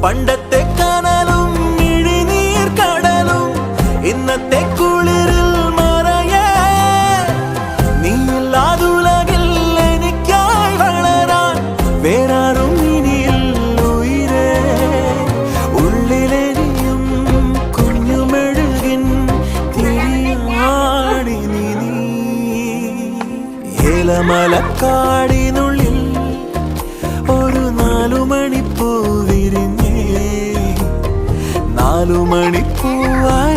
പണ്ടത്തെ കനലും ഇഴിനീർ കടലും ഇന്നത്തെ കുളിരിൽ മറയേ നീയില്ലാതുലകിൽ എനിക്കായി വളരാൻ വേറാരും ഇനിയില്ല ഉയിരേ ഉള്ളിലെരിയും കുഞ്ഞുമെഴുകിൻ തിരിയാടി നീ ഏലമലക്കാടിനുള്ളിൽ ഒരു 4 മണിപ്പൂ വിരിഞ്ഞേ 4 മണിപ്പൂവായി